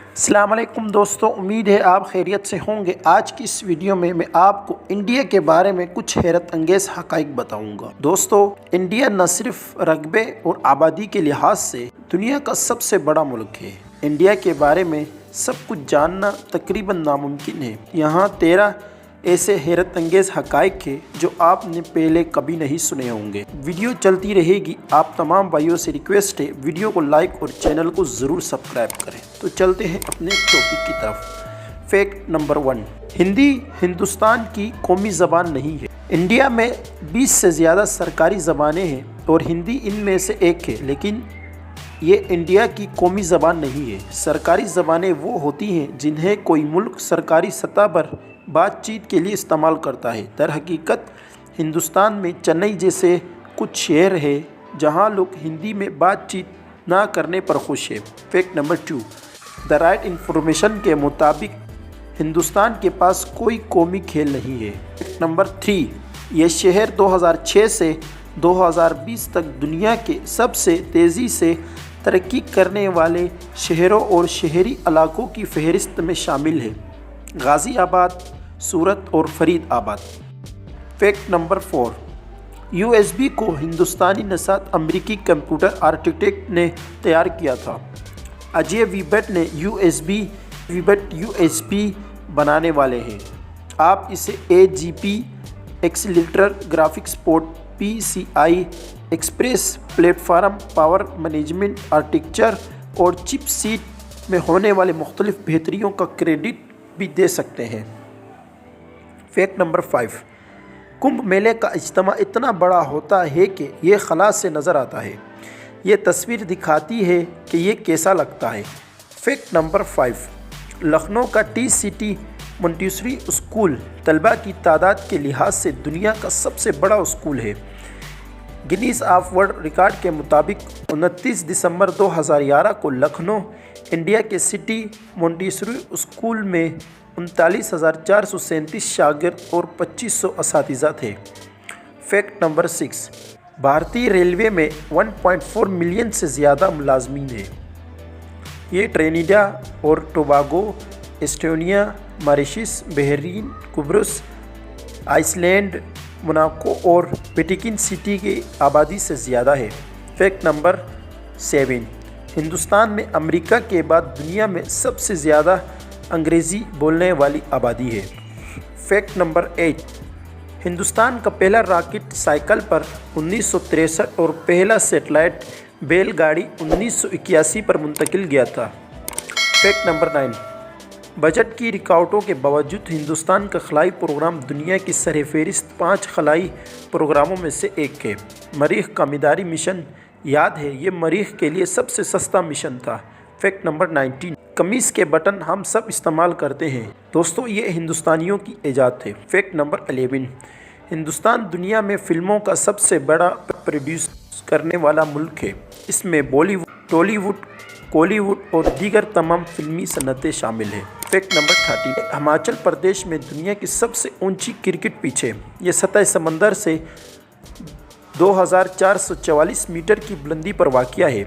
السلام علیکم دوستو، امید ہے آپ خیریت سے ہوں گے۔ آج کی اس ویڈیو میں آپ کو انڈیا کے بارے میں کچھ حیرت انگیز حقائق بتاؤں گا۔ دوستو، انڈیا نہ صرف رقبے اور آبادی کے لحاظ سے دنیا کا سب سے بڑا ملک ہے۔ انڈیا کے بارے میں سب کچھ جاننا تقریباً ناممکن ہے۔ یہاں 13 ایسے حیرت انگیز حقائق ہیں جو آپ نے پہلے کبھی نہیں سنے ہوں گے۔ ویڈیو چلتی رہے گی، آپ تمام بھائیوں سے ریکویسٹ ہے ویڈیو کو لائک اور چینل کو ضرور سبسکرائب کریں۔ تو چلتے ہیں اپنے ٹاپک کی طرف۔ فیکٹ نمبر 1، ہندی ہندوستان کی قومی زبان نہیں ہے۔ انڈیا میں 20 سے زیادہ سرکاری زبانیں ہیں اور ہندی ان میں سے ایک ہے، لیکن یہ انڈیا کی قومی زبان نہیں ہے۔ سرکاری زبانیں وہ ہوتی ہیں جنہیں کوئی ملک سرکاری سطح پر بات چیت کے لیے استعمال کرتا ہے۔ در حقیقت ہندوستان میں چنئی جیسے کچھ شہر ہیں جہاں لوگ ہندی میں بات چیت نہ کرنے پر خوش ہیں۔ فیکٹ نمبر 2، دی رائٹ انفارمیشن کے مطابق ہندوستان کے پاس کوئی قومی کھیل نہیں ہے۔ فیکٹ نمبر 3، یہ شہر 2006 سے 2020 تک دنیا کے سب سے تیزی سے ترقی کرنے والے شہروں اور شہری علاقوں کی فہرست میں شامل ہے: غازی آباد، سورت اور فرید آباد۔ فیکٹ نمبر 4، USB کو ہندوستانی نژاد امریکی کمپیوٹر آرکیٹیکٹ نے تیار کیا تھا۔ اجے وی بھٹ نے USB بنانے والے ہیں۔ آپ اسے AGP accelerator, graphics port, PCI express plate form, power management architecture اور چپ سیٹ میں ہونے والے مختلف بہتریوں کا کریڈٹ بھی دے سکتے ہیں۔ فیکٹ نمبر 5، کمبھ میلے کا اجتماع اتنا بڑا ہوتا ہے کہ یہ خلا سے نظر آتا ہے۔ یہ تصویر دکھاتی ہے کہ یہ کیسا لگتا ہے۔ فیکٹ نمبر 5، لکھنؤ کا TCT مونٹیسوری اسکول طلباء کی تعداد کے لحاظ سے دنیا کا سب سے بڑا اسکول ہے۔ گینیز آف ورلڈ ریکارڈ کے مطابق 29 دسمبر 2011 کو لکھنؤ، انڈیا کے سٹی مونٹیسوری اسکول میں 39,437 شاگرد اور 2,500 اساتذہ تھے۔ فیکٹ نمبر 6، بھارتی ریلوے میں 1.4 ملین سے زیادہ ملازمین ہیں۔ یہ ٹرینیڈاڈ اور ٹوباگو، ایسٹونیا، ماریشس، بحرین، قبرص، آئس لینڈ، موناکو اور ویٹیکن سٹی کی آبادی سے زیادہ ہے۔ فیکٹ نمبر 7، ہندوستان میں امریکہ کے بعد دنیا میں سب سے زیادہ انگریزی بولنے والی آبادی ہے۔ فیکٹ نمبر 8، ہندوستان کا پہلا راکٹ سائیکل پر 1963 اور پہلا سیٹلائٹ بیل گاڑی 1981 پر منتقل کیا تھا۔ فیکٹ نمبر 9، بجٹ کی رکاوٹوں کے باوجود ہندوستان کا خلائی پروگرام دنیا کی سرفہرست 5 خلائی پروگراموں میں سے ایک ہے۔ مریخ کا مداری مشن یاد ہے، یہ مریخ کے لیے سب سے سستا مشن تھا۔ فیکٹ نمبر 19، قمیص کے بٹن ہم سب استعمال کرتے ہیں۔ دوستو، یہ ہندوستانیوں کی ایجاد ہے۔ فیکٹ نمبر 11، ہندوستان دنیا میں فلموں کا سب سے بڑا پروڈیوس کرنے والا ملک ہے۔ اس میں بالی ووڈ، ٹالی ووڈ، کولی ووڈ اور دیگر تمام فلمی صنعتیں شامل ہیں۔ فیکٹ نمبر 30، ہماچل پردیش میں دنیا کی سب سے اونچی کرکٹ پچ ہے۔ یہ سطح سمندر سے 2,444 میٹر کی بلندی پر واقع ہے۔